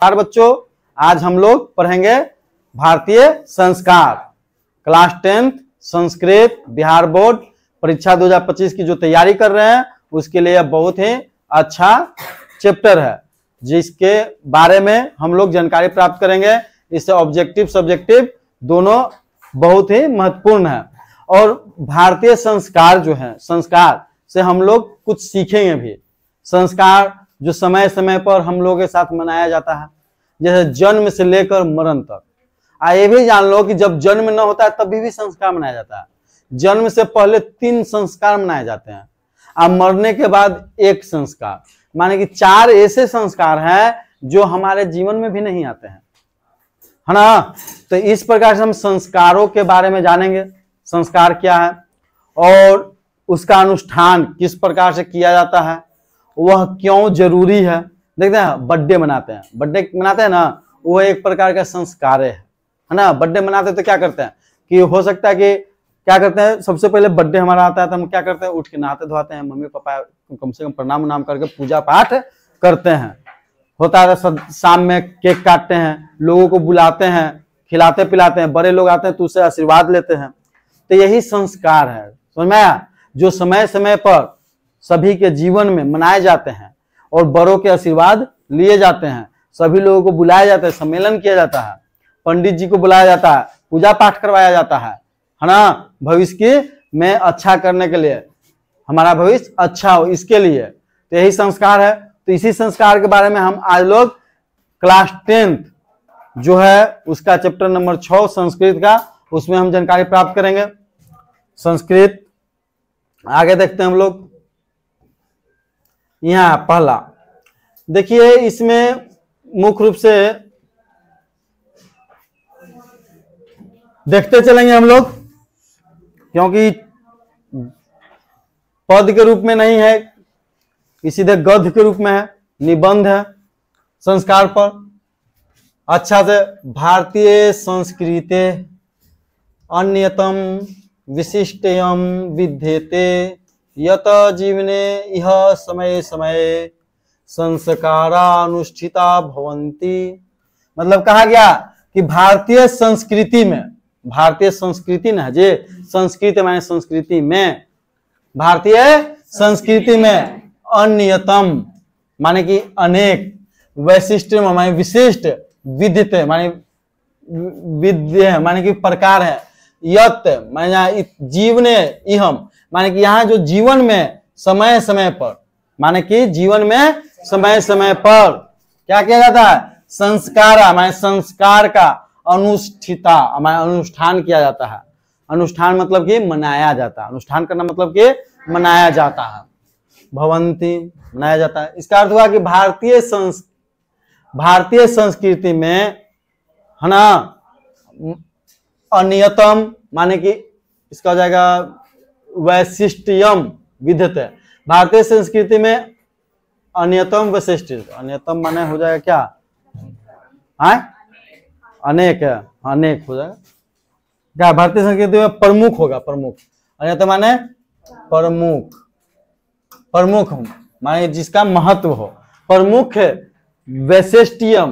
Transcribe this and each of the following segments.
नमस्कार बच्चों, आज हम लोग पढ़ेंगे भारतीय संस्कार। Class 10th Sanskrit Bihar board परीक्षा 2025 की जो तैयारी कर रहे हैं उसके लिए बहुत ही अच्छा चैप्टर है, जिसके बारे में हम लोग जानकारी प्राप्त करेंगे। इससे ऑब्जेक्टिव सब्जेक्टिव दोनों बहुत ही महत्वपूर्ण है। और भारतीय संस्कार जो है, संस्कार से हम लोग कुछ सीखेंगे भी। संस्कार जो समय समय पर हम लोगों के साथ मनाया जाता है, जैसे जन्म से लेकर मरण तक। ये भी जान लो कि जब जन्म न होता है तभी भी संस्कार मनाया जाता है। जन्म से पहले 3 संस्कार मनाए जाते हैं और मरने के बाद 1 संस्कार, माने कि 4 ऐसे संस्कार हैं जो हमारे जीवन में भी नहीं आते हैं, है ना। तो इस प्रकार से हम संस्कारों के बारे में जानेंगे। संस्कार क्या है और उसका अनुष्ठान किस प्रकार से किया जाता है, वह क्यों जरूरी है। देखते हैं, बर्थडे मनाते हैं ना, वो एक प्रकार का संस्कार है ना। बर्थडे मनाते तो क्या करते हैं कि हो सकता है कि क्या करते हैं, सबसे पहले बर्थडे हमारा आता है तो हम क्या करते हैं, उठ के नहाते धोते हैं, मम्मी पापा कम से कम प्रणाम उनाम करके पूजा पाठ करते हैं। होता है तो शाम में केक काटते हैं, लोगों को बुलाते हैं, खिलाते पिलाते हैं, बड़े लोग आते हैं तो उससे आशीर्वाद लेते हैं। तो यही संस्कार है, समझ में आया, जो समय समय पर सभी के जीवन में मनाए जाते हैं और बड़ों के आशीर्वाद लिए जाते हैं। सभी लोगों को बुलाया जाता है, सम्मेलन किया जाता है, पंडित जी को बुलाया जाता है, पूजा पाठ करवाया जाता है ना, भविष्य की में अच्छा करने के लिए, हमारा भविष्य अच्छा हो इसके लिए। तो यही संस्कार है। तो इसी संस्कार के बारे में हम आज लोग क्लास 10th जो है उसका चैप्टर नंबर 6 संस्कृत का, उसमें हम जानकारी प्राप्त करेंगे। संस्कृत आगे देखते हैं हम लोग। यहाँ पहला देखिए, इसमें मुख्य रूप से देखते चलेंगे हम लोग, क्योंकि पद के रूप में नहीं है, सीधे गद्य के रूप में है, निबंध है संस्कार पर। अच्छा से, भारतीय संस्कृते अन्यतम विशिष्टयम विद्यते यत जीवने इह समय समय संस्कारानुष्ठिता भवन्ति। मतलब कहा गया कि भारतीय संस्कृति में, भारतीय संस्कृति न जे संस्कृति माने संस्कृति में, भारतीय संस्कृति में अन्यतम माने कि अनेक, वैशिष्ट माने विशिष्ट, विद्यते माने विद्य माने कि प्रकार है, यत माने जीवने इहम माने कि यहाँ जो जीवन में समय समय पर, माने कि जीवन में समय समय पर क्या किया जाता है, संस्कार माने संस्कार का अनुष्ठिता माने अनुष्ठान किया जाता है। अनुष्ठान मतलब कि मनाया जाता है, अनुष्ठान करना मतलब कि मनाया जाता है, भवंती मनाया जाता है। इसका अर्थ हुआ कि भारतीय संस्कृति में, है ना, अन्यतम माने कि इसका हो जाएगा वैशिष्ट्यम विद्यते। भारतीय संस्कृति में अन्यतम वैशिष्ट, अन्यतम माने हो जाएगा क्या, अनेक है, अनेक हो जाएगा क्या। भारतीय संस्कृति में प्रमुख होगा, प्रमुख। अन्यतम माने प्रमुख, प्रमुख माने जिसका महत्व हो, प्रमुख। वैशिष्ट्यम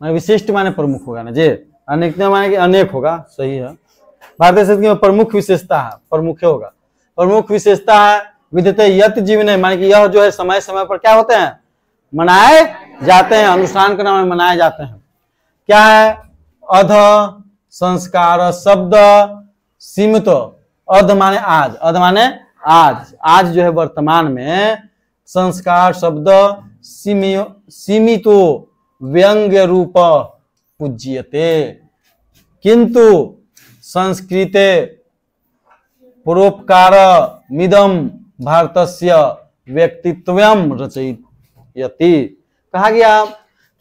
माने विशिष्ट माने प्रमुख होगा ना जी, अनेक माने कि अनेक होगा, सही है। भारतीय संस्कृति में प्रमुख विशेषता है, प्रमुख होगा, प्रमुख विशेषता है। विद्यते यत जीवने माने कि यह जो है समय समय पर क्या होते हैं, मनाए जाते हैं, अनुष्ठान के नाम में मनाए जाते हैं। क्या है, अध संस्कार शब्द सीमित, अध माने आज, अध माने आज, आज जो है वर्तमान में संस्कार शब्द सीमितो व्यंग्य रूप पूज्यते, किंतु संस्कृते परोपकार मिदम भारतस्य व्यक्तित्वम रचयति। कहा गया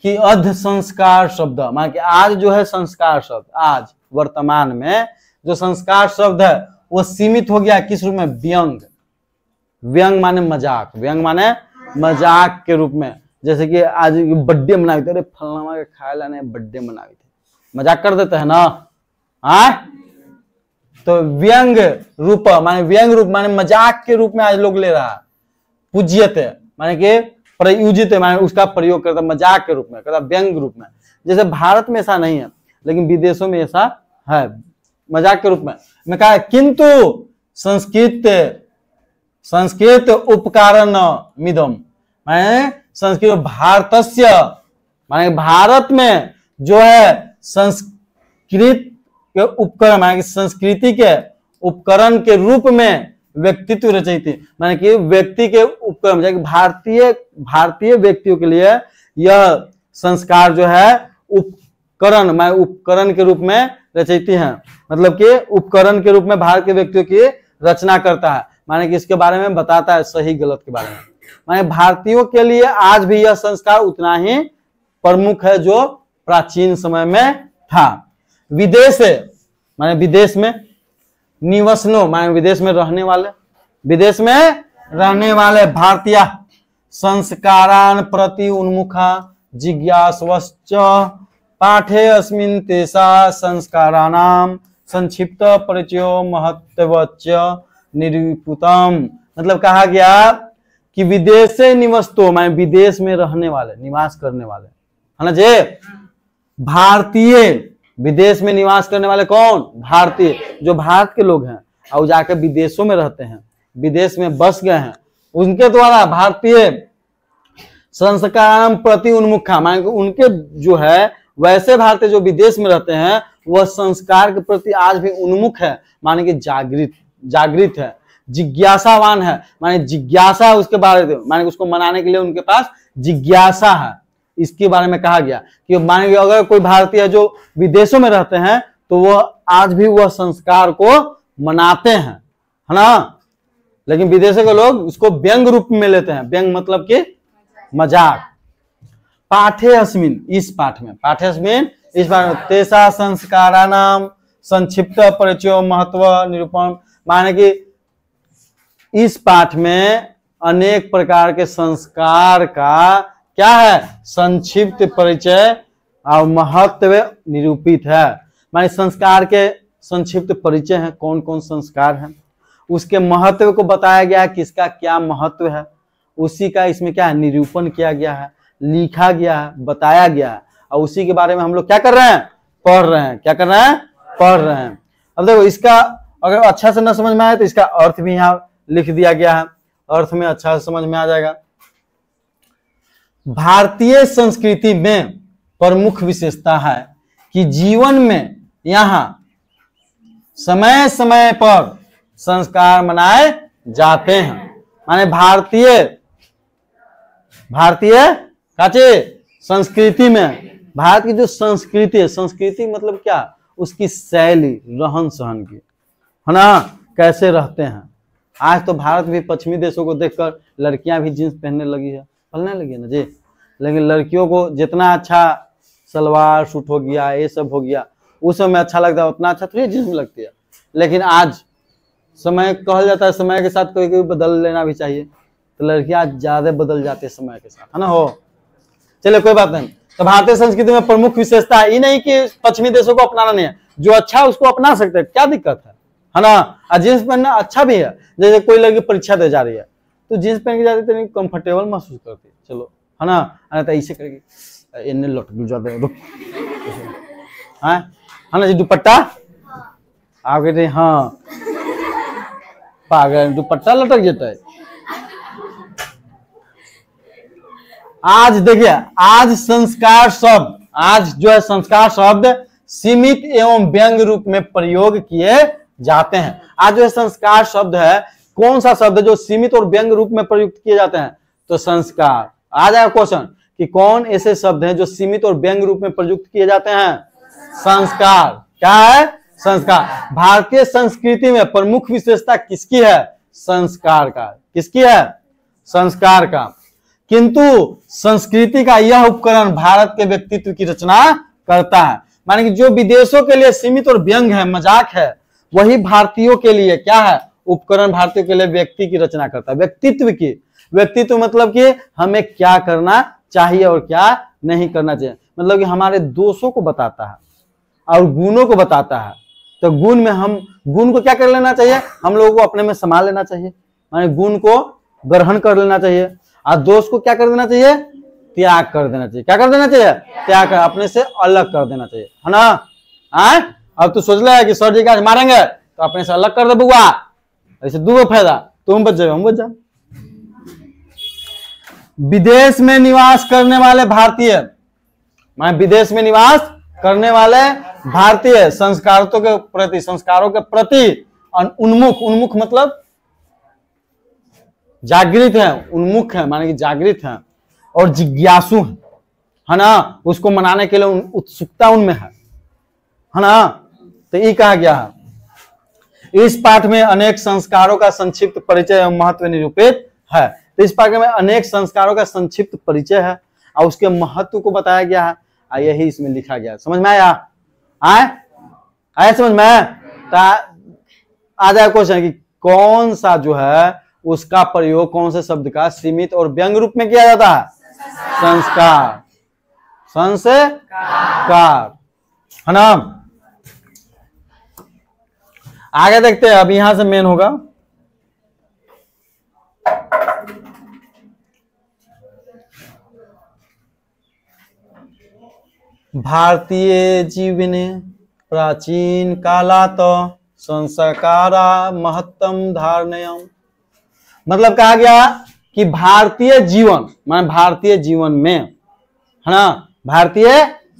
कि अध संस्कार शब्द माने कि आज जो है संस्कार शब्द, आज वर्तमान में जो संस्कार शब्द है वो सीमित हो गया किस रूप में, व्यंग। व्यंग माने मजाक, व्यंग माने मजाक के रूप में। जैसे कि आज बर्थडे मनाई थे, अरे फलना के खाए लाने बर्थडे मनाई थे, मजाक कर देते हैं ना, तो व्यंग रूप माने, व्यंग रूप माने मजाक के रूप में आज लोग ले रहा है। पूज्यते माने कि प्रयुजित है, माने उसका प्रयोग करता है मजाक के रूप में, करता व्यंग रूप में। जैसे भारत में ऐसा नहीं है, लेकिन विदेशों में ऐसा है, मजाक के रूप में। मैं कहा किंतु संस्कृत उपकारण मिदम, माने संस्कृत भारतस्य, माने भारत में जो है संस्कृत के उपकरण, माने संस्कृति के उपकरण के रूप में व्यक्तित्व रचयित, माने कि व्यक्ति के उपकरण, भारतीय व्यक्तियों के लिए यह संस्कार जो है उपकरण, माने उपकरण के रूप में रचयित है, मतलब कि उपकरण के रूप में भारत के व्यक्तियों की रचना करता है, माने कि इसके बारे में बताता है सही गलत के बारे में। माने भारतीयों के लिए आज भी यह संस्कार उतना ही प्रमुख है जो प्राचीन समय में था। विदेश माने विदेश में, निवसनो माने विदेश में रहने वाले, विदेश में रहने वाले भारतीय संस्कारान प्रति उन्मुखा जिज्ञासवश्च पाठे अस्मिन् तेषा संस्काराणाम संक्षिप्त परिचयो महत्वच निरूपितम। मतलब कहा गया कि विदेश से निवस्तो माने विदेश में रहने वाले, निवास करने वाले, है ना जी, भारतीय विदेश में निवास करने वाले कौन? भारतीय, जो भारत के लोग हैं और जाकर विदेशों में रहते हैं, विदेश में बस गए हैं, उनके द्वारा भारतीय संस्कार प्रति उन्मुखा, माने उनके जो है वैसे भारतीय जो विदेश में रहते हैं वह संस्कार के प्रति आज भी उन्मुख है, माने कि जागृत है, जिज्ञासावान है, माने जिज्ञासा उसके बारे में, माने उसको मनाने के लिए उनके पास जिज्ञासा है। इसके बारे में कहा गया कि माने अगर कोई भारतीय जो विदेशों में रहते हैं तो वह आज भी वह संस्कार को मनाते हैं, है ना। लेकिन विदेशों के लोग उसको व्यंग रूप में लेते हैं, व्यंग मतलब कि मजाक। पाठे अस्मिन, इस पाठ में, पाठे अस्मिन इस पाठ में तेषा संस्काराणाम संक्षिप्त परिचय महत्व निरूपण, माने कि इस पाठ में अनेक प्रकार के संस्कार का क्या है? संक्षिप्त परिचय और महत्व निरूपित है। माने संस्कार के संक्षिप्त परिचय है, कौन कौन संस्कार है, उसके महत्व को बताया गया है, किसका क्या महत्व है, उसी का इसमें क्या है? निरूपण किया गया है, लिखा गया है, बताया गया है, और उसी के बारे में हम लोग क्या कर रहे हैं? पढ़ रहे हैं। क्या कर रहे हैं? पढ़ रहे हैं। अब देखो, इसका अगर अच्छा से न समझ में आए तो इसका अर्थ भी यहाँ लिख दिया गया है, अर्थ में अच्छा से समझ में आ जाएगा। भारतीय संस्कृति में प्रमुख विशेषता है कि जीवन में यहाँ समय समय पर संस्कार मनाए जाते हैं। माने भारतीय काचे संस्कृति में, भारत की जो संस्कृति है, संस्कृति मतलब क्या? उसकी शैली, रहन सहन की, है ना, कैसे रहते हैं। आज तो भारत भी पश्चिमी देशों को देखकर लड़कियां भी जींस पहनने लगी है, पहनने लगी है ना जी, लेकिन लड़कियों को जितना अच्छा सलवार सूट हो गया, ये सब हो गया, उस समय अच्छा लगता है, उतना अच्छा थोड़ी जींस में लगती है। लेकिन आज समय कहल जाता है, समय के साथ कोई कोई बदल लेना भी चाहिए, तो लड़कियां आज ज्यादा बदल जाती है समय के साथ, है ना। हो चलिए, कोई बात नहीं। तो भारतीय संस्कृति में प्रमुख विशेषता है ये नहीं कि पश्चिमी देशों को अपनाना नहीं है, जो अच्छा है उसको अपना सकते हैं, क्या दिक्कत है ना। जींस पहनना अच्छा भी है, जैसे कोई लड़की परीक्षा दे जा रही है तो जींस पहन के जाती है, तो कंफर्टेबल महसूस करती है, चलो, है ना। तो ऐसे करेगी, इन्हें लौट जाते हैं, है ना जी। दुपट्टा आप कहते हैं, हाँ पागल, दुपट्टा लटक जाता है। आज देखिए, आज संस्कार शब्द, आज जो है संस्कार शब्द सीमित एवं व्यंग रूप में प्रयोग किए जाते हैं। आज जो है संस्कार शब्द है, कौन सा शब्द है जो सीमित और व्यंग रूप में प्रयुक्त किए जाते हैं? तो संस्कार। आ जाएगा क्वेश्चन कि कौन ऐसे शब्द हैं जो सीमित और व्यंग रूप में प्रयुक्त किए जाते हैं? संस्कार। क्या है? संस्कार। भारतीय संस्कृति में प्रमुख विशेषता किसकी है? संस्कार का। किसकी है? संस्कार का। किंतु संस्कृति का यह उपकरण भारत के व्यक्तित्व की रचना करता है। माने कि जो विदेशों के लिए सीमित और व्यंग है, मजाक है, वही भारतीयों के लिए क्या है? उपकरण भारतीयों के लिए व्यक्ति की रचना करता है, व्यक्तित्व की। व्यक्तित्व मतलब कि हमें क्या करना चाहिए और क्या नहीं करना चाहिए, मतलब कि हमारे दोषों को बताता है और गुणों को बताता है। तो गुण में हम गुण को क्या कर लेना चाहिए? हम लोगों को अपने में संभाल लेना चाहिए, माने गुण को ग्रहण कर लेना चाहिए। और दोष को क्या कर देना चाहिए, त्याग कर देना चाहिए। क्या कर देना चाहिए, त्याग कर, अपने से अलग कर देना चाहिए, है ना। अब तू सोच ले कि सर जी का मारेंगे तो अपने से अलग कर दे बुआ, ऐसे दो फायदा, तुम बच जाओ हम बच जाओ। विदेश में निवास करने वाले भारतीय, मैं विदेश में निवास करने वाले भारतीय संस्कारों के प्रति उन्मुख, उन्मुख मतलब जागृत है, उन्मुख है माने कि जागृत है और जिज्ञासु है ना, उसको मनाने के लिए उत्सुकता उनमें है ना। तो ये कहा गया है। इस पाठ में अनेक संस्कारों का संक्षिप्त परिचय एवं महत्व निरूपित है। तो इस पाठ में अनेक संस्कारों का संक्षिप्त परिचय है और उसके महत्व को बताया गया है, यही इसमें लिखा गया है। समझ में आया, आया समझ में। आ जाए क्वेश्चन कि कौन सा जो है उसका प्रयोग कौन से शब्द का सीमित और व्यंग रूप में किया जाता है, संस्कार, संस्कार, है ना। आगे देखते हैं, अब यहां से मेन होगा भारतीय जीवने प्राचीन कालात संस्कारा महत्तम धारणयम। मतलब कहा गया कि भारतीय जीवन माने भारतीय जीवन में, है ना, भारतीय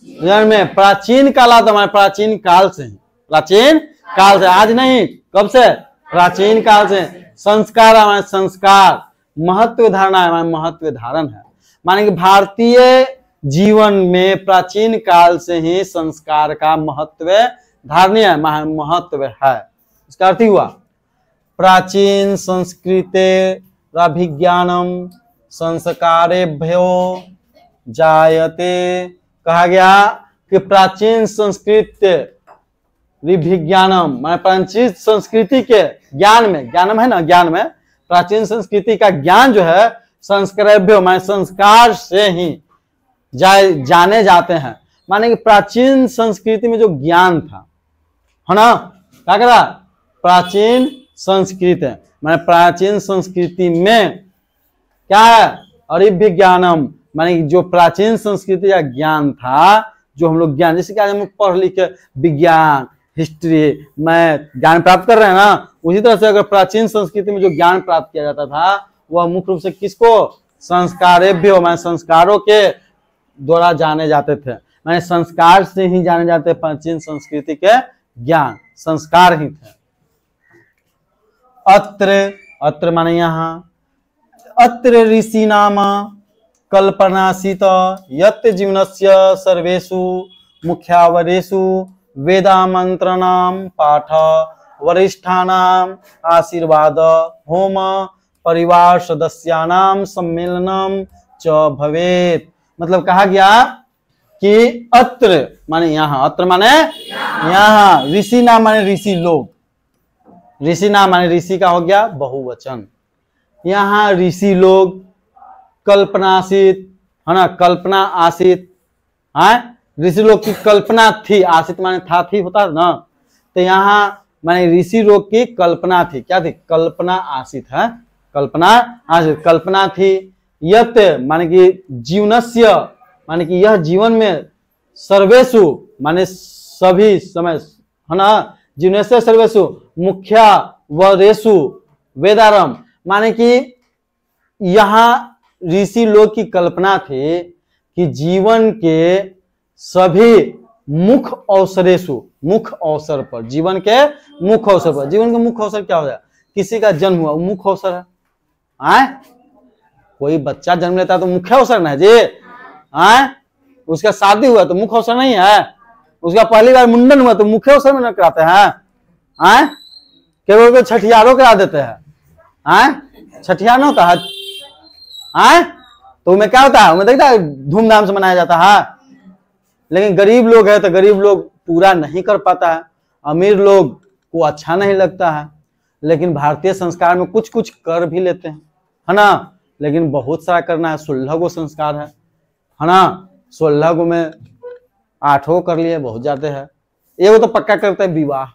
जीवन में प्राचीन कालात हमारे प्राचीन काल से, प्राचीन काल से, आज नहीं, कब से, प्राचीन काल से, संस्कार हमारे संस्कार, महत्व धारणा हमारे महत्व धारण है। माने कि भारतीय जीवन में प्राचीन काल से ही संस्कार का महत्व धारणीय है, महत्व है। इसका अर्थ ही हुआ प्राचीन संस्कृतेरभिज्ञानम संस्कारेभ्यो जायते। कहा गया कि प्राचीन संस्कृत विज्ञानम माने प्राचीन संस्कृति के ज्ञान में, ज्ञानम है ना, ज्ञान में प्राचीन संस्कृति का ज्ञान जो है संस्कारेभ्यो माने संस्कार से ही जाने जाते हैं। माने कि प्राचीन संस्कृति में जो ज्ञान था, है ना, क्या करा, प्राचीन संस्कृत है माने प्राचीन संस्कृति में क्या है, अरिभ्य ज्ञानम माने जो प्राचीन संस्कृति का ज्ञान था, जो हम लोग ज्ञान, जैसे कि आज हम लोग पढ़ लिख के विज्ञान, हिस्ट्री, मैथ ज्ञान प्राप्त कर रहे हैं ना, उसी तरह से अगर प्राचीन संस्कृति में जो ज्ञान प्राप्त किया जाता था वह मुख्य रूप से किसको, संस्कारेभ्यो माने संस्कारों के द्वारा जाने जाते थे। माने संस्कार से ही जाने जाते, प्राचीन संस्कृति के ज्ञान संस्कार ही थे। अत्र माने यहाँ, अत्र ऋषि नाम कल्पनासीत यत् जीवनस्य सर्वेषु मुख्यावरेषु वेदामंत्रणां पाठ वरिष्ठानां आशीर्वाद होम परिवार सदस्यानां सम्मेलनम च भवेत्। मतलब कहा गया कि अत्र माने यहाँ, अत्र माने यहाँ, ऋषि नाम माने ऋषि लोग, ऋषि नाम माने ऋषि का हो गया बहुवचन। यहाँ ऋषि लोग कल्पनाशीत, है ना, कल्पना आशित, ऋषि लोग की कल्पना थी, आशित माने था, थी होता है ना, तो यहाँ माने ऋषि लोग की कल्पना थी, क्या थी, कल्पना आशित है, कल्पना आशित, कल्पना थी। यत माने कि जीवनस्य माने कि यह जीवन में, सर्वेषु माने सभी समय, है ना, जीवनस्य सर्वेषु मुख्या वरेषु वेदारम माने कि यहाँ ऋषि लोग की कल्पना थी कि जीवन के सभी मुख्य अवसरेषु, मुख्य अवसर पर, जीवन के मुख्य अवसर पर, जीवन का मुख्य अवसर क्या हो जाए, किसी का जन्म हुआ वो मुख्य अवसर है, कोई बच्चा जन्म लेता है तो मुख्य अवसर ना है जी, उसका शादी हुआ तो मुख्य अवसर नहीं है, उसका पहली बार मुंडन हुआ तो मुख्य अवसर में न कराते हैं, केवल को छठियारों करा देते हैं, छठियार होता है, तो उनमें क्या होता है, उनमें देखता है धूमधाम से मनाया जाता है। लेकिन गरीब लोग है तो गरीब लोग पूरा नहीं कर पाता है, अमीर लोग को अच्छा नहीं लगता है, लेकिन भारतीय संस्कार में कुछ कुछ कर भी लेते हैं, है ना, लेकिन बहुत सारा करना है, 16 गो संस्कार है ना, 16 गो में 8 गो कर लिए बहुत ज्यादा है, एगो तो पक्का करते हैं विवाह,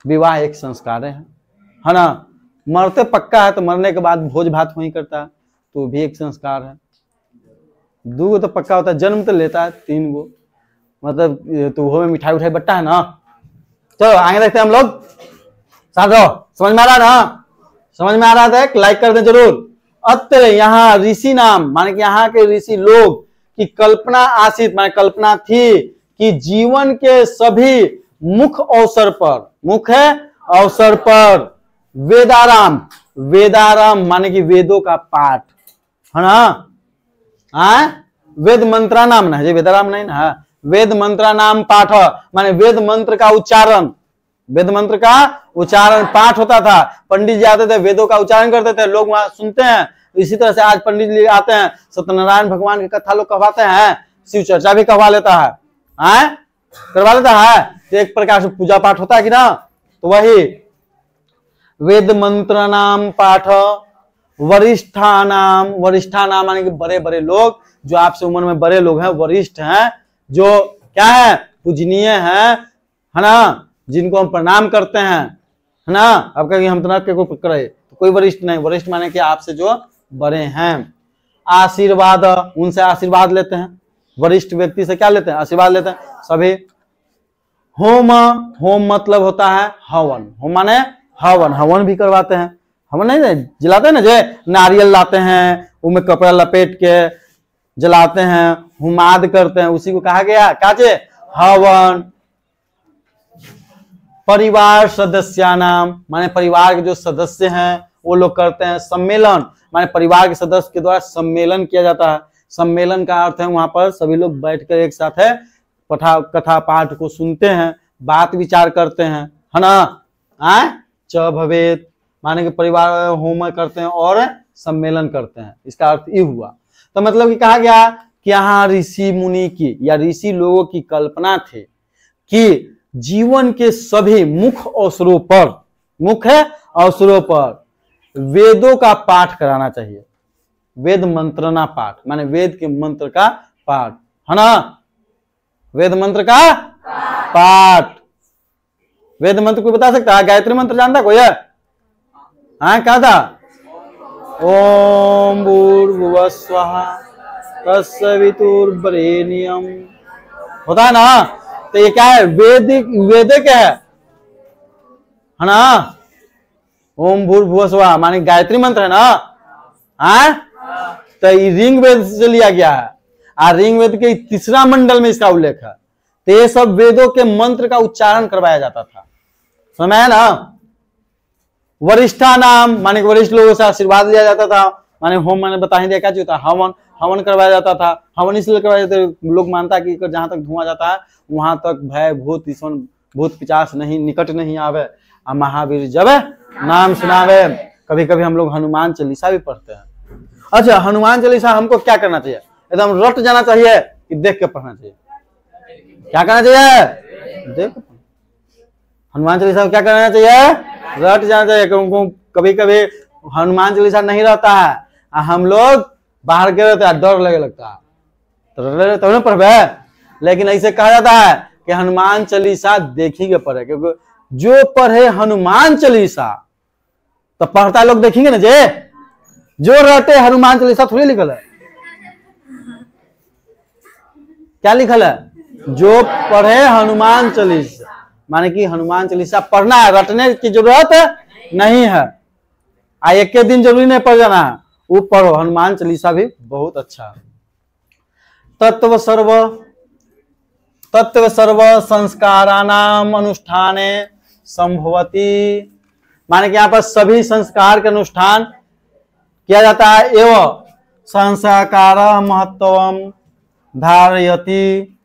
विवाह एक संस्कार है ना, मरते पक्का है तो मरने के बाद भोज भात वही करता है, तो भी एक संस्कार है। 2 गो तो पक्का होता है, जन्म तो लेता है 3 गो, मतलब तो वो में मिठाई उठाई बट्टा है ना। चलो आगे देखते हैं हम लोग, साथ रहो। समझ में आ रहा ना? समझ में आ रहा था? लाइक कर दे जरूर। अत्र यहाँ ऋषि नाम, माने कि यहाँ के ऋषि लोग की कल्पना आसित, माने कल्पना थी कि जीवन के सभी मुख्य अवसर पर, मुख्य अवसर पर वेदाराम, वेदाराम माने कि वेदों का पाठ है ना। वेद मंत्रा नाम ना है, वेदाराम नहीं ना, वेद मंत्रा नाम पाठ माने वेद मंत्र का उच्चारण, वेद मंत्र का उच्चारण पाठ होता था। पंडित जी आते थे, वेदों का उच्चारण करते थे, लोग वहां सुनते हैं। इसी तरह से आज पंडित जी आते हैं, सत्यनारायण भगवान की कथा लोग कहवाते हैं, शिव चर्चा भी कहवा लेता है, करवा लेता है। तो एक प्रकार से पूजा पाठ होता है कि ना। तो वही वेद मंत्र नाम पाठ, वरिष्ठा नाम, वरिष्ठा नाम माने कि बड़े बड़े लोग, जो आपसे उम्र में बड़े लोग हैं, वरिष्ठ हैं, जो क्या है, पूजनीय है ना, जिनको हम प्रणाम करते हैं, है ना। अब कहेंगे हम तो को करे, तो कोई वरिष्ठ नहीं, वरिष्ठ माने कि आपसे जो बड़े हैं। आशीर्वाद, उनसे आशीर्वाद लेते हैं, वरिष्ठ व्यक्ति से क्या लेते हैं, आशीर्वाद लेते हैं सभी। होम, होम मतलब होता है हवन, होम माने हवन, हवन भी करवाते हैं। हवन नहीं जलाते हैं ना, जे नारियल लाते हैं, उनमें कपड़ा लपेट के जलाते हैं, हुमाद करते हैं, उसी को कहा गया काचे हवन। परिवार सदस्य नाम माने परिवार के जो सदस्य हैं वो लोग करते हैं। सम्मेलन माने परिवार के सदस्य के द्वारा सम्मेलन किया जाता है। सम्मेलन का अर्थ है वहां पर सभी लोग बैठकर एक साथ है कथा पाठ को सुनते हैं, बात विचार करते हैं, है ना। च भवेत माने कि परिवार होम करते हैं और सम्मेलन करते हैं, इसका अर्थ ये हुआ। तो मतलब कि कहा गया कि यहाँ ऋषि मुनि की या ऋषि लोगों की कल्पना थी कि जीवन के सभी मुख्य अवसरों पर, मुख्य अवसरों पर वेदों का पाठ कराना चाहिए। वेद मंत्रना पाठ माने वेद के मंत्र का पाठ, है ना, वेद मंत्र का पाठ। वेद मंत्र कोई बता सकता है? गायत्री मंत्र जानता कोई है? क्या था? ओम भूर्भुवः स्वः तत्सवितुर्वरेण्यं, होता है ना। तो ये क्या है? वेदिक, वेदिक है ना। ओम भूर्भुवः स्वः माने गायत्री मंत्र है ना। तो ये ऋग वेद से लिया गया है, ऋग वेद के 3रा मंडल में इसका उल्लेख है। तो ये सब वेदों के मंत्र का उच्चारण करवाया जाता था, समझ है ना। वरिष्ठा नाम माने वरिष्ठ लोगों से आशीर्वाद लिया जाता था। माने होम मैंने बता ही दिया क्या चीज था, हवन, हवन करवाया जाता था। हवन इसलिए करवाया जाता है, लोग मानता कि जहां तक धुआं जाता है वहां तक भय भूत ईश्वन भूत पिचास नहीं निकट नहीं आवे। महावीर जब नाम सुनावे। कभी कभी हम लोग हनुमान चालीसा भी पढ़ते हैं। अच्छा, हनुमान चालीसा हमको क्या करना चाहिए? एकदम रट जाना चाहिए कि देख के पढ़ना चाहिए? क्या करना चाहिए? देख। हनुमान चालीसा को क्या करना चाहिए? रट जाना चाहिए। कभी कभी हनुमान चालीसा नहीं रहता है, हम लोग बाहर गए रहते हैं, डर लगे लगता है, तो नहीं पढ़े। लेकिन ऐसे कहा जाता है कि हनुमान चालीसा देखी के पढ़े, क्योंकि जो पढ़े हनुमान चालीसा तो पढ़ता लोग देखेंगे ना। जे जो रहते हनुमान चालीसा थोड़ी लिखल है, क्या लिखल है? जो पढ़े हनुमान चालीसा, माने कि हनुमान चालीसा पढ़ना है, रटने की जरूरत नहीं है। एक के दिन जरूरी नहीं पढ़ जाना है, वो पढ़ो। हनुमान चालीसा भी बहुत अच्छा है। तत्व सर्व, तत्व सर्व संस्कारानाम अनुष्ठाने संभवती, माने कि यहाँ पर सभी संस्कार के अनुष्ठान किया जाता है। एवं संस्कार महत्वम धारयति,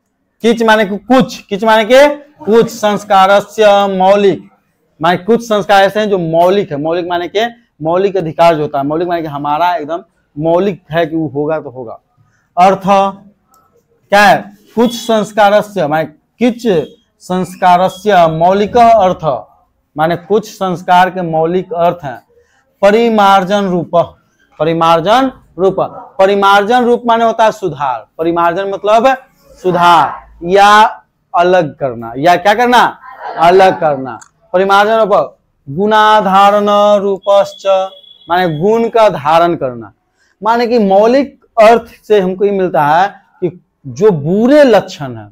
किच माने कि कुछ, किच माने के कुछ संस्कारस्य मौलिक, माने कुछ संस्कार ऐसे हैं जो मौलिक है। मौलिक माने के मौलिक अधिकार जो होता है, मौलिक माने कि हमारा एकदम मौलिक है कि वो होगा तो होगा। अर्थ क्या है? कुछ संस्कारस्य माने किच संस्कारस्य मौलिक अर्थ, माने कुछ संस्कार के मौलिक अर्थ हैं। परिमार्जन रूप, परिमार्जन रूप, परिमार्जन रूप माने होता है सुधार। परिमार्जन मतलब सुधार या अलग करना, या क्या करना? अलग करना। परिमार्जन रूप गुणाधारण रूपश्च माने गुण का धारण करना। माने कि मौलिक अर्थ से हमको ये मिलता है कि जो बुरे लक्षण है,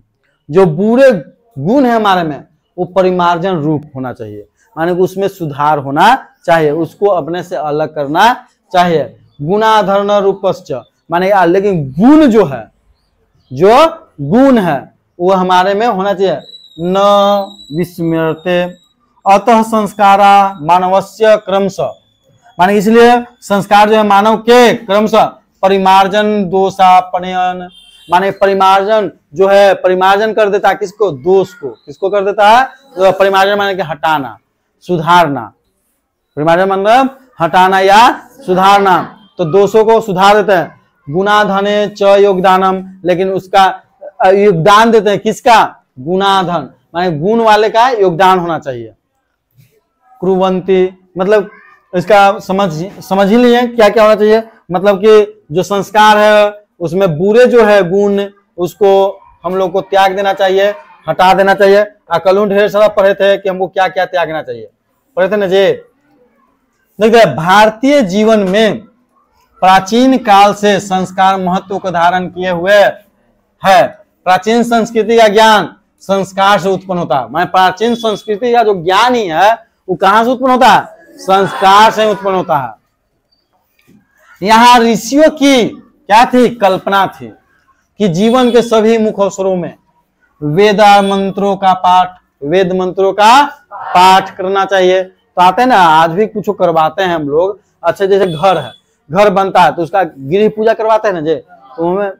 जो बुरे गुण है हमारे में, वो परिमार्जन रूप होना चाहिए, माने कि उसमें सुधार होना चाहिए, उसको अपने से अलग करना चाहिए। गुणाधरण रूपश्च, माने लेकिन गुण जो है, जो गुण है वो हमारे में होना चाहिए। न विस्मृते अतः संस्कारा मानवस्य क्रमशः, माने इसलिए संस्कार जो है मानव के क्रमशः परिमार्जन दोषापनयन, माने परिमार्जन जो है, परिमार्जन कर देता है किसको? दोष को। किसको कर देता है? तो परिमार्जन माने कि हटाना, सुधारना। परिमार्जन मतलब हटाना या सुधारना, तो दोषों को सुधार देते हैं। गुणाधने च योगदानम, लेकिन उसका योगदान देते हैं किसका? गुणाधन, माने गुण वाले का योगदान होना चाहिए। कुर्वन्ति, मतलब इसका समझ ही लिए क्या क्या होना चाहिए, मतलब कि जो संस्कार है उसमें बुरे जो है गुण, उसको हम लोग को त्याग देना चाहिए, हटा देना चाहिए। कल ढेर सारा पढ़े थे कि हमको क्या क्या त्यागना चाहिए, पढ़े थे ना जी। देखिए भारतीय जीवन में प्राचीन काल से संस्कार महत्व को धारण किए हुए है। प्राचीन संस्कृति का ज्ञान संस्कार से उत्पन्न होता है, माने प्राचीन संस्कृति का जो ज्ञान ही है वो कहां से उत्पन्न होता है? संस्कार से उत्पन्न होता है। यहाँ ऋषियों की क्या थी? कल्पना थी कि जीवन के सभी मुख्य अवसरों में वेद मंत्रों का पाठ, वेद मंत्रों का पाठ करना चाहिए। तो आते हैं ना, आज भी कुछ करवाते हैं हम लोग। अच्छा जैसे घर है, घर बनता है तो उसका गृह पूजा करवाते हैं ना जी, तो हमें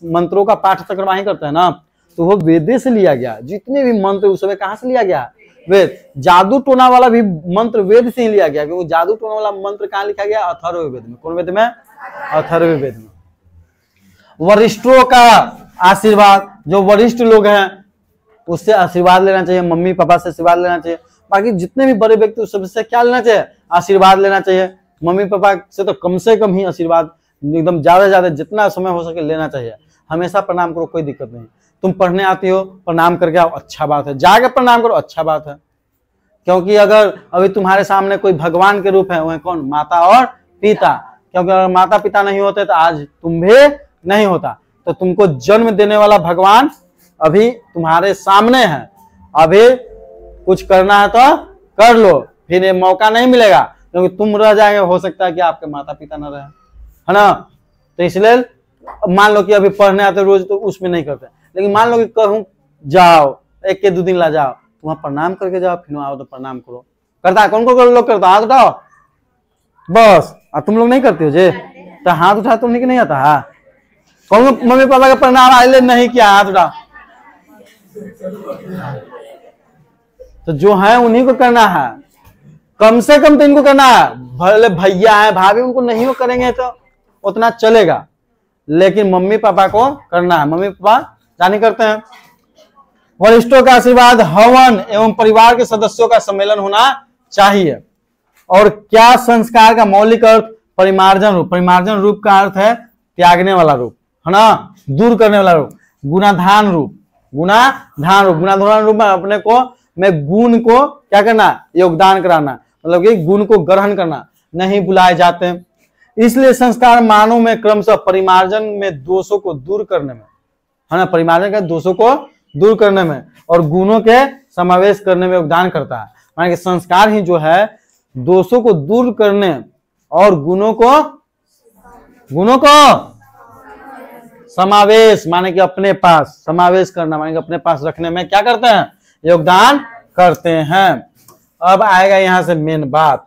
मंत्रों का पाठ तो करवा ही करते हैं ना, तो वो वेद से लिया गया। जितने भी मंत्र उस समय कहाँ से लिया गया? वेद। जादू टोना वाला भी मंत्र वेद से ही लिया गया, क्योंकि जादू टोना वाला मंत्र कहाँ लिखा गया? अथर्ववेद में। कौन वेद में? अथर्ववेद में। वरिष्ठों का आशीर्वाद, जो वरिष्ठ लोग हैं उससे आशीर्वाद लेना चाहिए, मम्मी पापा से आशीर्वाद लेना चाहिए। बाकी जितने भी बड़े व्यक्ति उस सबसे क्या लेना चाहिए? आशीर्वाद लेना चाहिए। मम्मी पापा से कम ही आशीर्वाद, एकदम ज्यादा से ज्यादा जितना समय हो सके लेना चाहिए। हमेशा प्रणाम करो, कोई दिक्कत नहीं। तुम पढ़ने आती हो, प्रणाम करके आओ, अच्छा बात है। जाके प्रणाम करो, अच्छा बात है। क्योंकि अगर अभी तुम्हारे सामने कोई भगवान के रूप है, वह कौन? माता और पिता। क्योंकि अगर माता पिता नहीं होते तो आज तुम भी नहीं होता। तो तुमको जन्म देने वाला भगवान अभी तुम्हारे सामने है। अभी कुछ करना है तो कर लो, फिर ये मौका नहीं मिलेगा, क्योंकि तुम रह जाएंगे, हो सकता है कि आपके माता पिता न रहे, है ना। तो इसलिए मान लो कि अभी पढ़ने आते रोज, तो उसमें नहीं करते, लेकिन मान लो कि कहूँ जाओ, 1 के 2 दिन ला जाओ, तो वहां प्रणाम करके जाओ, फिर आओ तो प्रणाम करो। करता है कौन कौन लोग करता? हाथ उठाओ बस। तुम लोग नहीं करते हो जे? तो हाथ उठा तुमने कि नहीं आता है? कौन मम्मी पापा का प्रणाम आइले नहीं किया? हाथ उठाओ। तो जो है उन्हीं को करना है, कम से कम तो इनको करना है। भले भैया है भाभी, उनको नहीं वो करेंगे तो उतना चलेगा, लेकिन मम्मी पापा को करना है। मम्मी पापा जाने करते हैं। वरिष्ठों का आशीर्वाद, हवन एवं परिवार के सदस्यों का सम्मेलन होना चाहिए। और क्या संस्कार का मौलिक अर्थ? परिमार्जन रूप। परिमार्जन रूप का अर्थ है त्यागने वाला रूप, है ना, दूर करने वाला रूप। गुणाधान रूप, गुणाधान रूप, गुणाधान रूप में अपने को में गुण को क्या करना? योगदान कराना, मतलब कि गुण को ग्रहण करना। नहीं बुलाए जाते हैं। इसलिए संस्कार मानव में क्रमशः परिमार्जन में दोषों को दूर करने में, है ना, परिमार्जन के दोषों को दूर करने में और गुणों के समावेश करने में योगदान करता है। माने कि संस्कार ही जो है दोषों को दूर करने और गुणों को समावेश, माने कि अपने पास समावेश करना, माने कि अपने पास रखने में क्या करते हैं? योगदान करते हैं। अब आएगा यहां से मेन बात,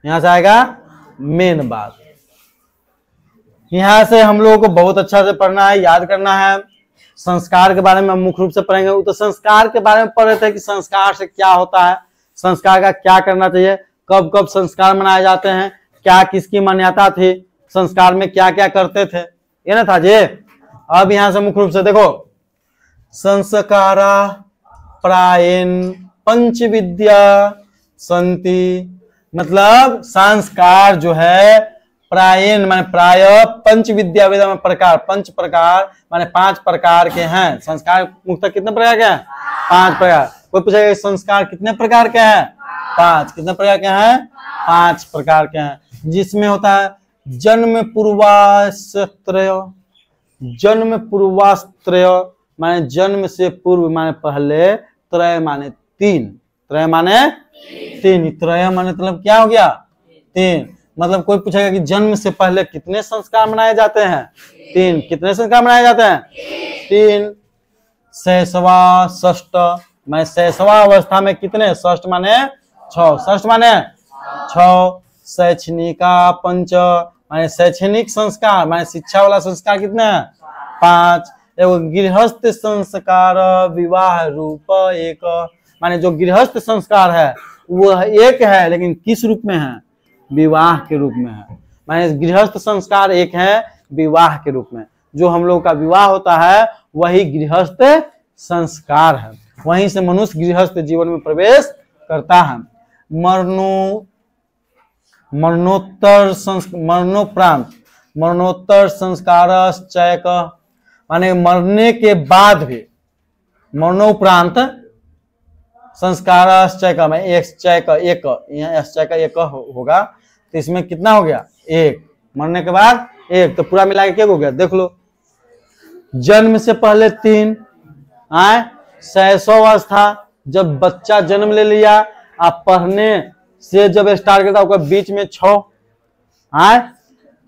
यहां से आएगा मेन बात। यहां से हम लोगों को बहुत अच्छा से पढ़ना है, याद करना है। संस्कार के बारे में हम मुख्य रूप से पढ़ेंगे। तो संस्कार के बारे में पढ़ रहे थे कि संस्कार से क्या होता है, संस्कार का क्या करना चाहिए, कब कब संस्कार मनाए जाते हैं, क्या किसकी मान्यता थी, संस्कार में क्या क्या करते थे, ये ना था जी। अब यहां से मुख्य रूप से देखो, संस्कारा प्रायेण पंचविद्या संति, मतलब संस्कार जो है प्रायेण माने प्राय पंचविद्या, वेद में प्रकार, 5 प्रकार माने 5 प्रकार के हैं। संस्कार मुख्यतः कितने प्रकार के हैं? 5 प्रकार। कोई पूछेगा संस्कार कितने प्रकार के हैं? 5। कितने प्रकार के हैं? 5 प्रकार के हैं। जिसमें होता है जन्म पूर्वाश्रय, जन्म पूर्वाश्रय माने जन्म से पूर्व माने पहले, त्रय माने तीन, त्रय माने तीन, त्रय माने मतलब क्या हो गया? तीन। मतलब कोई पूछेगा कि जन्म से पहले कितने संस्कार मनाए जाते हैं? तीन। कितने संस्कार मनाए जाते हैं? तीन। शैशवा षष्ठ माने शैशवा अवस्था में कितने? षष्ठ माने 6, षष्ठ माने 6। शैक्षणिका पंच माने शैक्षणिक संस्कार माने शिक्षा वाला संस्कार कितने हैं? 5। एवं गृहस्थ संस्कार विवाह रूप 1 माने जो गृहस्थ संस्कार है वह एक है, लेकिन किस रूप में है? विवाह के रूप में है। माने गृहस्थ संस्कार एक है विवाह के रूप में। जो हम लोग का विवाह होता है वही गृहस्थ संस्कार है, वहीं से मनुष्य गृहस्थ जीवन में प्रवेश करता है। मरणोत्तर संस्कार चयक माने मरने के बाद भी, मरणोपरांत संस्कार चयक में एक चयक एक, यहाँ चयक एक होगा तो इसमें कितना हो गया? 1। मरने के बाद 1, तो पूरा मिला के क्या हो गया? देख लो। जन्म से पहले 3, शैशवावस्था जब बच्चा जन्म ले लिया, आप पढ़ने से जब स्टार्ट करता उसके बीच में 6,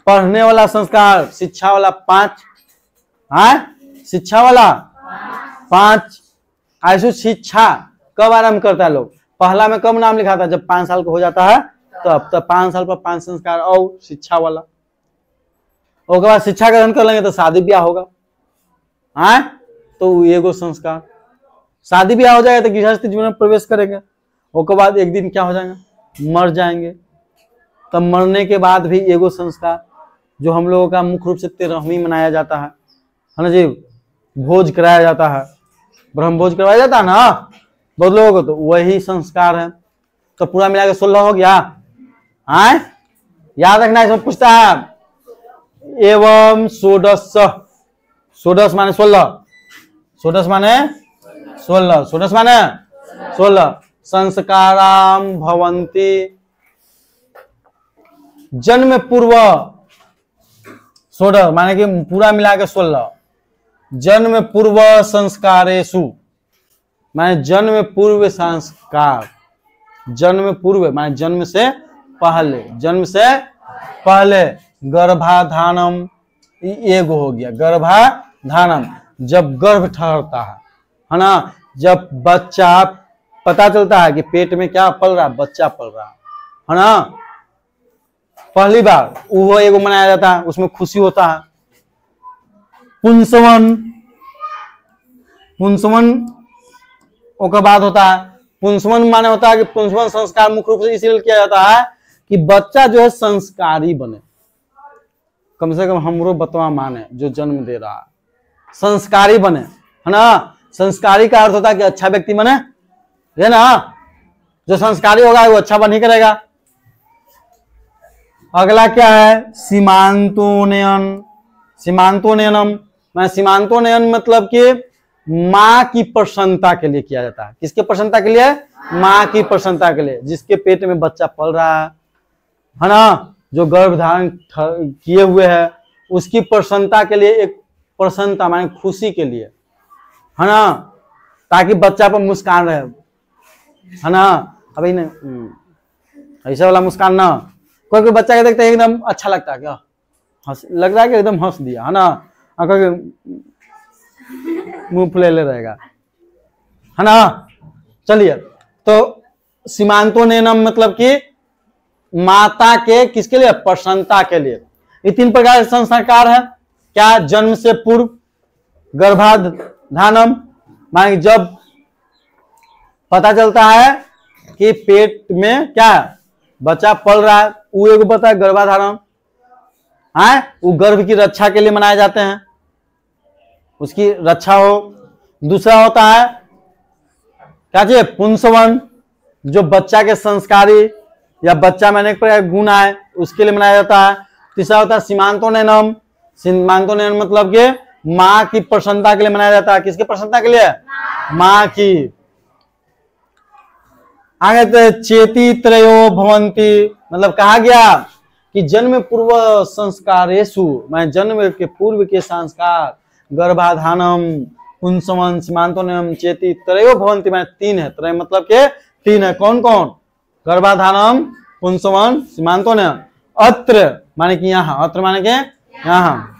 पढ़ने वाला संस्कार शिक्षा वाला 5, शिक्षा वाला 5। ऐसे शिक्षा कब आरंभ करता है लोग? पहला में कब नाम लिखा था? जब 5 साल का हो जाता है तब 5 साल पर 5 संस्कार और शिक्षा वाला। उसके बाद शिक्षा ग्रहण कर लेंगे तो शादी ब्याह होगा, तो एगो संस्कार। शादी ब्याह हो जाएगा तो गृहस्थ जीवन में प्रवेश करेंगे। उसके बाद एक दिन क्या हो जाएगा? मर जाएंगे। तब मरने के बाद भी एगो संस्कार, जो हम लोगों का मुख्य रूप से 13वीं मनाया जाता है ना जी, भोज कराया जाता है, ब्रह्म भोज करवाया जाता है ना बहुत लोगों को, तो वही संस्कार है। तो पूरा मिला के 16 हो गया। याद रखना, इसमें पूछता है एवं षोडश, षोडश माने 16, षोडश माने 16, षोडश माने 16 संस्काराम भवन्ति। जन्म पूर्व षोडश माने कि पूरा मिला के 16। जन्म पूर्व संस्कारेषु माने जन्म पूर्व संस्कार, जन्म पूर्व माने जन्म से पहले, जन्म से पहले गर्भाधानम एगो हो गया। गर्भाधानम जब गर्भ ठहरता है ना, जब बच्चा पता चलता है कि पेट में क्या पल रहा, बच्चा पल रहा है ना, पहली बार वो एगो मनाया जाता है, उसमें खुशी होता है। पुंसवन, पुंसवन का बाद होता है। पुंसवन माने होता है कि पुंसवन संस्कार मुख्य रूप से इसलिए किया जाता है कि बच्चा जो है संस्कारी बने, कम से कम हमरो बतवा माने जो जन्म दे रहा है, संस्कारी बने, है ना। संस्कारी का अर्थ होता है कि अच्छा व्यक्ति बने, है ना। जो संस्कारी होगा वो अच्छा बन ही करेगा। अगला क्या है? सीमांतोनयन, सीमांतोनयनम मैं सीमांतोनयन मतलब कि माँ की प्रसन्नता के लिए किया जाता है। किसके प्रसन्नता के लिए? माँ की प्रसन्नता के लिए, जिसके पेट में बच्चा पल रहा है ना, जो गर्भ धारण किए हुए है, उसकी प्रसन्नता के लिए, एक प्रसन्नता माने खुशी के लिए, है ना, ताकि बच्चा पर मुस्कान रहे, है ना। अभी नहीं ऐसा वाला मुस्कान ना, कोई कोई बच्चा के देखते हैं एकदम अच्छा लगता है, क्या हंस लग रहा है कि एकदम हंस दिया, है ना, मुंह फुले रहेगा, है ना। चलिए, तो सीमांतोनयनम मतलब कि माता के किसके लिए? प्रसन्नता के लिए। ये 3 प्रकार के संस्कार है। क्या? जन्म से पूर्व, गर्भाधानम माने जब पता चलता है कि पेट में क्या बच्चा पल रहा है, वो एगो पता है। गर्भाधानम है, वो गर्भ की रक्षा के लिए मनाए जाते हैं, उसकी रक्षा हो। दूसरा होता है क्या चाहिए? पुंसवन, जो बच्चा के संस्कारी या बच्चा में अनेक प्रकार के गुण आए उसके लिए मनाया जाता है। तीसरा होता है सीमांतोनयनम, सीमांतोनयन मतलब कि माँ की प्रसन्नता के लिए मनाया जाता है। किसकी प्रसन्नता के लिए? माँ की। आगे तो चेती त्रयो भवंती मतलब कहा गया कि जन्म पूर्व संस्कारेषु, मैं जन्म के पूर्व के संस्कार, गर्भाधानम, पुंसवन, सीमांतोनयम, चेती, त्रयो भवन्ति, मैं तीन है, त्रय मतलब के तीन है। कौन कौन? गर्भाधानम, पुंसवन, सीमांतोनयम। अत्र माने कि यहाँ, अत्र माने के यहाँ,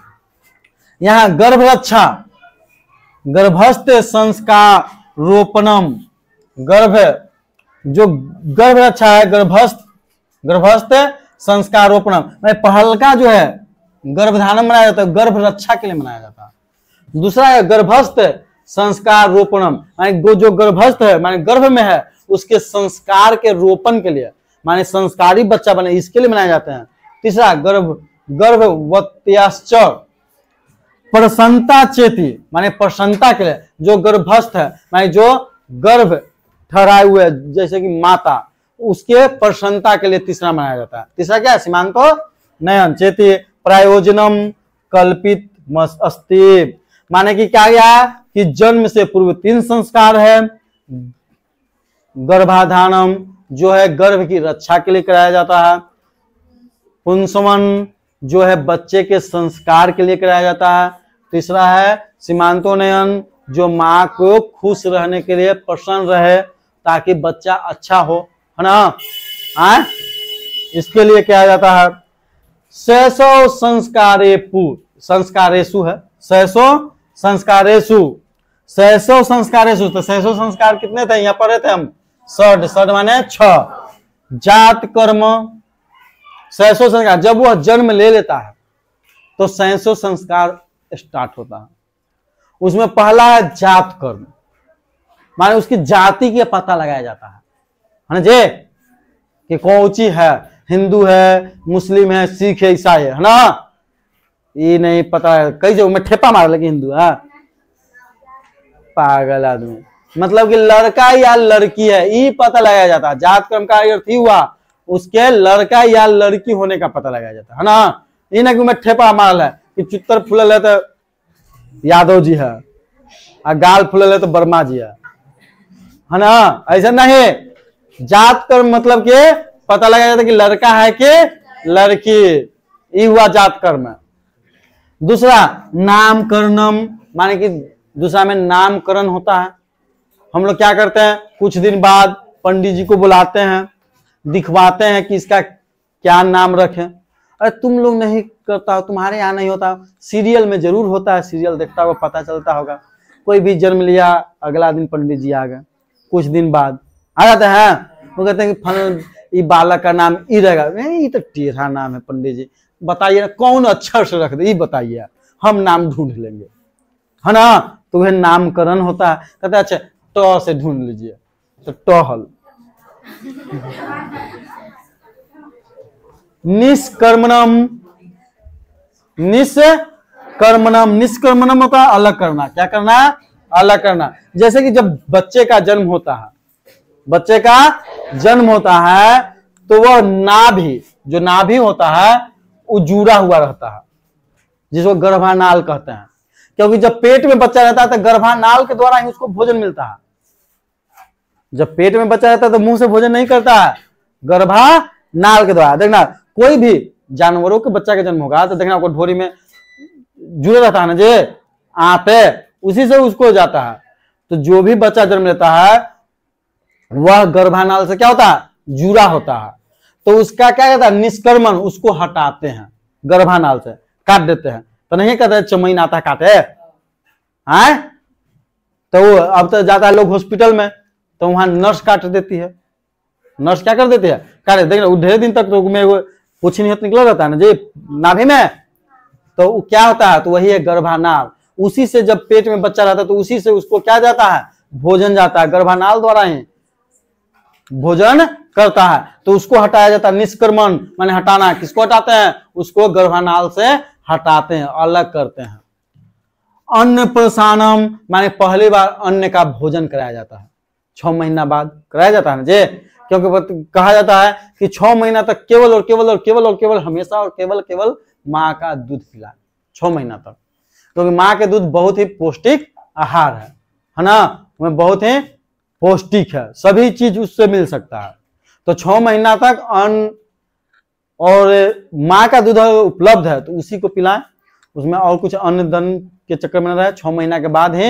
यहाँ गर्भ रक्षा, गर्भस्थ संस्कार रोपणम, गर्भ जो गर्भ रक्षा है, गर्भस्थ संस्कार रोपणम, पहल का जो है गर्भधानम मनाया जाता है, गर्भ रक्षा के लिए मनाया जाता है। दूसरा है गर्भस्थ संस्कार रोपणम, माने जो गर्भस्थ है माने गर्भ में है, उसके संस्कार के रोपण के लिए, माने संस्कारी बच्चा बने, इसके लिए मनाए जाते हैं। तीसरा गर्भवत्याश्च प्रसन्नता चेती, माने प्रसन्नता के लिए, जो गर्भस्थ है माने जो गर्भ ठहराए हुए, जैसे कि माता, उसके प्रसन्नता के लिए तीसरा मनाया जाता है। तीसरा क्या है? सीमांतो नयन चेती प्रायोजनम कल्पित अस्ति, माने कि क्या गया कि जन्म से पूर्व तीन संस्कार है। गर्भाधानम जो है गर्भ की रक्षा के लिए कराया जाता है। पुंसवन जो है बच्चे के संस्कार के लिए कराया जाता है। तीसरा है सीमांतोनयन, जो माँ को खुश रहने के लिए, प्रसन्न रहे, ताकि बच्चा अच्छा हो, है ना, इसके लिए किया जाता है। सहसो संस्कारेषु है, सहसो संस्कारेषु, तो सहसो संस्कार कितने थे? यहाँ पढ़े थे हम, षड माने 6। जात कर्म, सहसो संस्कार, जब वह जन्म ले लेता है तो सहसो संस्कार स्टार्ट होता है। उसमें पहला है जात कर्म, माने उसकी जाति का पता लगाया जाता है ना जे, कि कौची है, हिंदू है, मुस्लिम है, सिख है, ईसाई है ना, ये नहीं पता है। कई जगह में ठेपा मार लगे हिंदू है, पागल आदमी। मतलब कि लड़का या लड़की है, ये पता लगाया जाता है। जात कर्म का अर्थ ही हुआ उसके लड़का या लड़की होने का पता लगाया जाता है ना, ये ना कि मैं ठेपा मारल है कि चित्तर फूलल है तो यादव जी है, और गाल फूलल है तो वर्मा जी है ना, ऐसा नहीं। जात कर्म मतलब के पता लगाया जाता है कि लड़का है कि लड़की, ये हुआ जात कर्म। दूसरा नामकरणम, माने कि दूसरा में नामकरण होता है। हम लोग क्या करते हैं, कुछ दिन बाद पंडित जी को बुलाते हैं, दिखवाते हैं कि इसका क्या नाम रखें। अरे तुम लोग नहीं करता हो, तुम्हारे यहाँ नहीं होता, सीरियल में जरूर होता है, सीरियल देखता होगा, पता चलता होगा। कोई भी जन्म लिया, अगला दिन पंडित जी आ गए, कुछ दिन बाद आ जाते हैं, वो कहते हैं कि फल ये बालक का नाम ई रहेगा, ये तो टेढ़ा नाम है, पंडित जी बताइए ना कौन अक्षर से रख दे, ये बताइए, हम नाम ढूंढ लेंगे, है ना। तो वह नामकरण होता है। कहते हैं अच्छा ट से ढूंढ लीजिए, तो टहल। निष्कर्मणम, निष्कर्मणम होता है अलग करना। क्या करना? अलग करना। जैसे कि जब बच्चे का जन्म होता है, बच्चे का जन्म होता है तो वह नाभि, जो नाभि होता है वो जुड़ा हुआ रहता है, जिसको गर्भानाल कहते हैं। क्योंकि जब पेट में बच्चा रहता है तो गर्भानाल के द्वारा ही उसको भोजन मिलता है। जब पेट में बच्चा रहता है तो मुंह से भोजन नहीं करता है, गर्भानाल के द्वारा। देखना कोई भी जानवरों के बच्चा का जन्म होगा तो देखना आपको ढोरी में जुड़े रहता है ना, जे आते उसी से उसको जाता है। तो जो भी बच्चा जन्म लेता है वह गर्भानाल से क्या होता है? जुड़ा होता है। तो उसका क्या कहता है? निष्कर्मण, उसको हटाते हैं, गर्भानाल से काट देते हैं। तो नहीं कहते चमैन आता है काटे, हैं? तो अब तो जाता है लोग हॉस्पिटल में, तो वहां नर्स काट देती है। नर्स क्या कर देती है? काटे। देखिए ढेर दिन तक तो मेरे को कुछ नहीं निकला रहता है ना जी नाभि में, तो क्या होता है? तो वही है गर्भानाल। उसी से जब पेट में बच्चा रहता है तो उसी से उसको क्या जाता है? भोजन जाता है, गर्भानाल द्वारा ही भोजन करता है। तो उसको हटाया जाता है। निष्कर्मण माने हटाना। किसको हटाते हैं? उसको गर्भानाल से हटाते हैं, अलग करते हैं। अन्न प्रसानम माने पहली बार अन्न का भोजन कराया जाता है, 6 महीना बाद कराया जाता है ना जी। क्योंकि कहा जाता है कि 6 महीना तक केवल और केवल और केवल और केवल हमेशा और केवल केवल माँ का दूध पिलाए, 6 महीना तक। क्योंकि माँ के दूध बहुत ही पौष्टिक आहार है ना, वह बहुत ही पौष्टिक है, सभी चीज उससे मिल सकता है। तो 6 महीना तक अन्न और माँ का दूध उपलब्ध है तो उसी को पिलाएं। उसमें और कुछ अन्न दन के चक्कर में न रहे। 6 महीना के बाद ही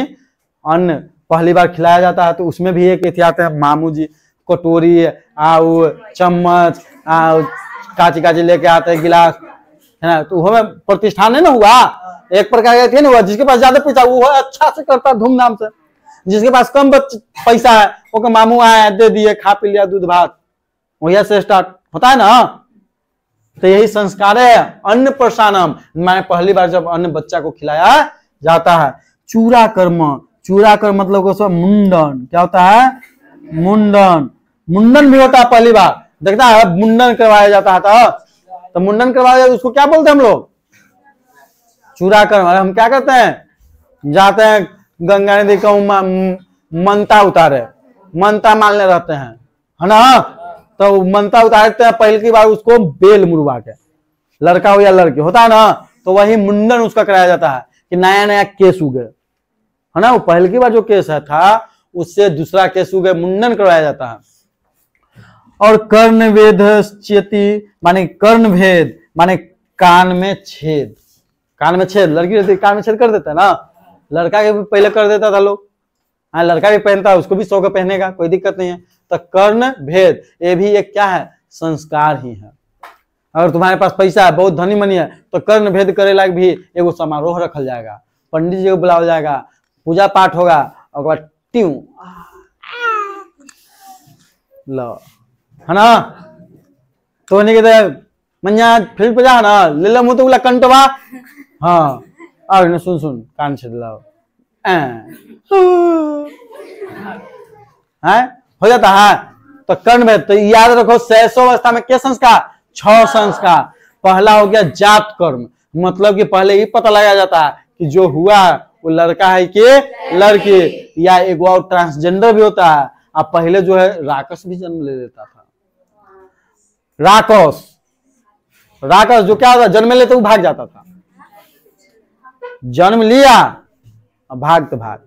अन्न पहली बार खिलाया जाता है तो उसमें भी एक एहतियात है। मामू जी कटोरी चम्मच काची काची लेके आते हैं, गिलास है ना, तो हमें प्रतिष्ठान नहीं ना हुआ, एक प्रकार का नहीं हुआ। जिसके पास ज्यादा पैसा वो अच्छा से करता धूमधाम से, जिसके पास कम पैसा है वो मामू आया दे दिए, खा पी लिया दूध भात, वही से स्टार्ट होता है ना। तो यही संस्कार है अन्न प्रसानम, मैंने पहली बार जब अन्न बच्चा को खिलाया जाता है। चूरा कर्म, चूरा कर्म मतलब मुंडन, क्या होता है? मुंडन, मुंडन भी होता है पहली बार, देखता है मुंडन करवाया जाता है। तो मुंडन करवाया जाता है उसको क्या बोलते हैं हम लोग? चूरा कर्म। हम क्या करते हैं, जाते हैं गंगा नदी का मनता उतारे, मनता मानने रहते हैं, है ना। तो मनता उतारते हैं पहली की बार उसको बेल मुड़वा के, लड़का हो या लड़की होता है ना, तो वही मुंडन उसका कराया जाता है कि नया नया केस उगे, है ना। वो पहली की बार जो केस है था उससे दूसरा केस उगे, मुंडन करवाया जाता है। और कर्ण वेद माने कर्ण भेद माने कान में छेद, कान में छेद, लड़की रहती कान में छेद कर देता है ना, लड़का के भी पहले कर देता था लोग। हाँ, लड़का भी पहनता है, उसको भी शौक है पहनने का, कोई दिक्कत नहीं है। तो कर्ण भेद ये भी एक क्या है? संस्कार ही है। अगर तुम्हारे पास पैसा है, बहुत धनी मनी है, तो कर्ण भेद करे लायक भी एगो समारोह रखल जाएगा, पंडित जी को बुलाया जाएगा, पूजा पाठ होगा, और बाद ट्यू लो, है ना। तो नहीं कहते मैया फील्ड पे जा ना, ले लो मुँह तो बोला कंटवा, हाँ और सुन सुन कान छेद लाओ, है हो जाता है। तो कर्ण भेद, तो याद रखो शैशवावस्था में क्या संस्कार? 6 संस्कार। पहला हो गया जात कर्म, मतलब कि पहले ही पता लगाया जाता है कि जो हुआ वो लड़का है कि लड़की, या एक और ट्रांसजेंडर भी होता है। अब पहले जो है राक्षस भी जन्म ले लेता था, राक्षस, राक्षस जो क्या होता जन्म लेते वो भाग जाता था, जन्म लिया अब भाग तो भाग,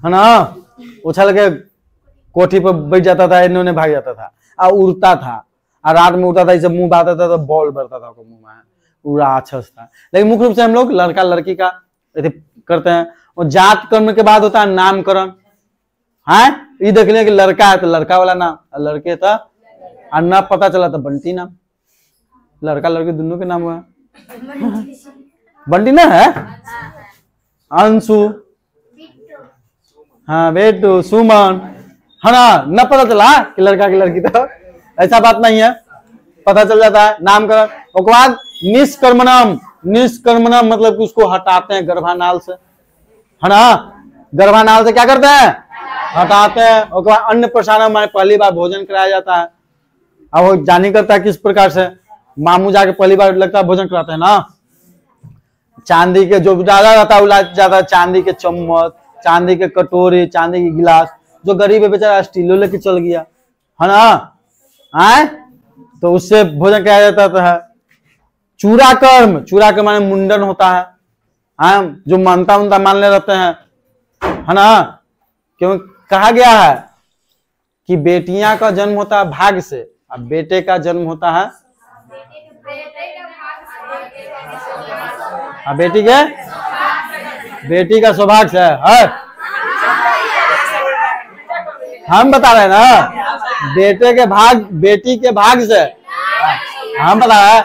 है ना। उछल के कोठी पर बैठ जाता था, इन्होंने भाग जाता था, और उड़ता था, और रात में उड़ता था, इसे मुंह आता था तो बॉल भरता था मुंह में, पूरा राक्षस था। लेकिन मुख्य रूप से हम लोग लड़का लड़की का करते हैं। और जात कर्म के बाद होता है नामकरण, है ये देख लिया कि लड़का है तो लड़का वाला नाम, लड़के था और ना पता चला तो बंटी नाम, लड़का लड़की दोनों के नाम हुआ। बंटी ना है, अंशु, हाँ बेटू, सुमन, है ना पता चला कि लड़का की लड़की, तो ऐसा बात नहीं है, पता चल जाता है नामकरण। उसके बाद निष्कर्मणम, निष्कर्मणम मतलब कि उसको हटाते हैं गर्भानाल से, है ना। गर्भानाल से क्या करते हैं? हटाते हैं। उसके बाद अन्न प्रसारण माने पहली बार भोजन कराया जाता है। अब वो जानी करता है किस प्रकार से, मामू जाके पहली बार लगता है भोजन कराते हैं ना, चांदी के जो ज्यादा रहता है ज्यादा, चांदी के चम्मच, चांदी के कटोरी, चांदी के गिलास, जो गरीब है बेचारा स्टीलो लेके चल गया, है ना, आए तो उससे भोजन कराया जाता है। चूरा कर्म, चूरा कर्म माने मुंडन होता है, हाँ जो मानता उनता मानने रहते हैं, है ना। क्यों कहा गया है कि बेटियां का जन्म होता है भाग से, और बेटे का जन्म होता है बेटी का सौभाग्य से है। हम बता रहे हैं ना, बेटे के भाग, बेटी के भाग से हम बता रहे हैं।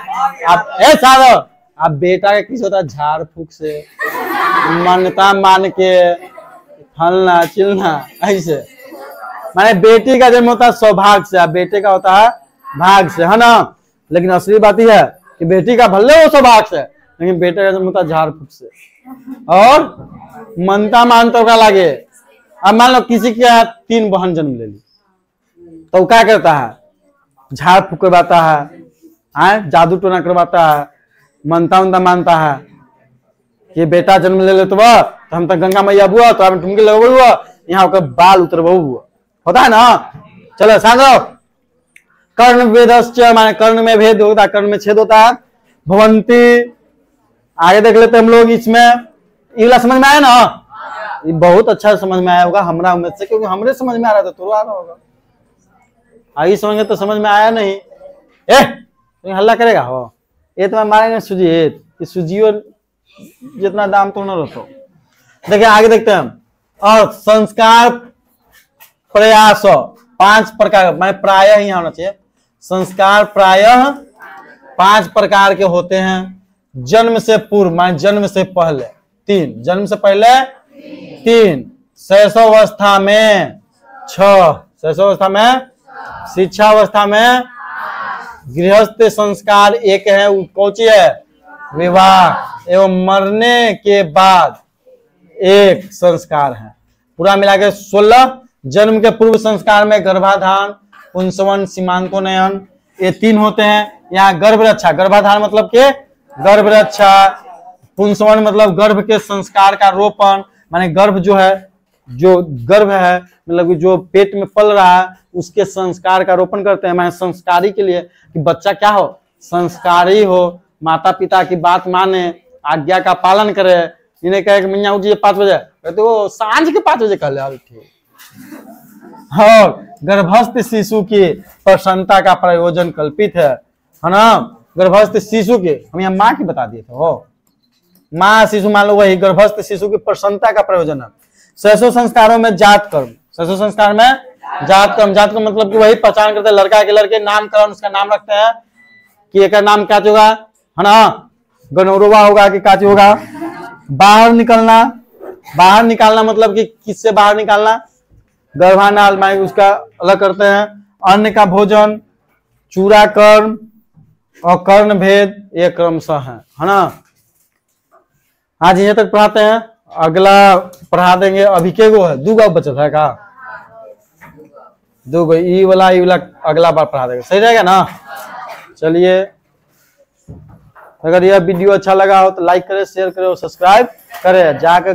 अब बेटा का किस होता है? झाड़ फूक से, मान्यता मान के, फलना चिलना, ऐसे माने बेटी का जन्म होता है सौभाग्य से, बेटे का होता है भाग से, है ना। लेकिन असली बात यह है कि बेटी का भले वो सौभाग्य से, लेकिन बेटे का जन्म होता है झाड़ फूक से, और मनता मानता का लगे। अब मान लो किसी के यहाँ 3 बहन जन्म ले ली, तो क्या करता है? झाड़ फूक करवाता है, जादू टोना करवाता है, मनता उनता मानता है कि बेटा जन्म ले तो वह तो हम तो गंगा मैया बुआ तो हम ठुमके लगो हुआ, यहाँ का बाल उतरबो हुआ, होता है ना। चलो साधो कर्ण वेदश्च माने कर्ण में भेद होता है, कर्ण में छेद होता है। भवंती आगे देख लेते हम लोग, इसमें ये समझ में आया ना, ये बहुत अच्छा समझ में आया होगा हमरा उम्मीद से, क्योंकि हमरे समझ में आ रहा था तो आ रहा होगा, आगे समझ में तो समझ में आया नहीं। तो हल्ला करेगा हो, ये तो मैं मारेंगे सुजीत, इस सुजियो जितना दाम तो न रखो। देखिए आगे देखते हैं। अर्थ, संस्कार, प्रयास, 5 प्रकार, मैं प्रायः ही होना चाहिए। संस्कार प्रायः 5 प्रकार के होते हैं। जन्म से पूर्व माने जन्म से पहले 3, जन्म से पहले 3, शैशवावस्था में 6, शैशवावस्था में, शिक्षावस्था में, गृहस्थ संस्कार एक है, कौन सी है, विवाह, एवं मरने के बाद एक संस्कार है। पूरा मिला के 16। जन्म के पूर्व संस्कार में गर्भाधान, पुंसवन, सीमांकोनयन, ये 3 होते हैं। यहाँ गर्भ रक्षा, गर्भाधान मतलब के गर्भ रक्षा, पुंसवन मतलब गर्भ के संस्कार का रोपण, माने गर्भ जो है, जो गर्भ है मतलब जो पेट में पल रहा है उसके संस्कार का रोपण करते हैं। माने संस्कारी के लिए कि बच्चा क्या हो, संस्कारी हो, माता पिता की बात माने, आज्ञा का पालन करे। इन्हें कहे कि मैया उठिए 5 बजे, कहते वो सांझ के 5 बजे कह ले, ठीक। और गर्भस्थ शिशु की प्रसन्नता का प्रयोजन कल्पित है ना। गर्भस्थ शिशु के, हम यहाँ माँ की बता दिए थे हो, माँ शिशु मान लो, वही गर्भस्थ शिशु की प्रसन्नता का प्रयोजन है। शैशव संस्कारों में जात कर्म, शैशव संस्कार में जात कर्म, जात कर्म मतलब कि वही पहचान करते हैं, लड़का के लड़के नामकरण उसका नाम रखते हैं कि एक नाम क्या होगा, है ना, गनौरवा होगा कि काची होगा। बाहर निकलना, बाहर निकालना मतलब कि किससे बाहर निकालना, गर्भानाल माई उसका अलग करते हैं। अन्न का भोजन, चूरा कर्म और कर्ण भेद, ये क्रमशः है ना। आज यहीं तक पढ़ाते हैं, अगला पढ़ा देंगे। अभी के गो है, 2 गो बचत है का, 2 गो, ई वाला अगला बार पढ़ा देंगे, सही रहेगा ना। चलिए, अगर यह वीडियो अच्छा लगा हो तो लाइक करें, शेयर करें और सब्सक्राइब करें। जाकर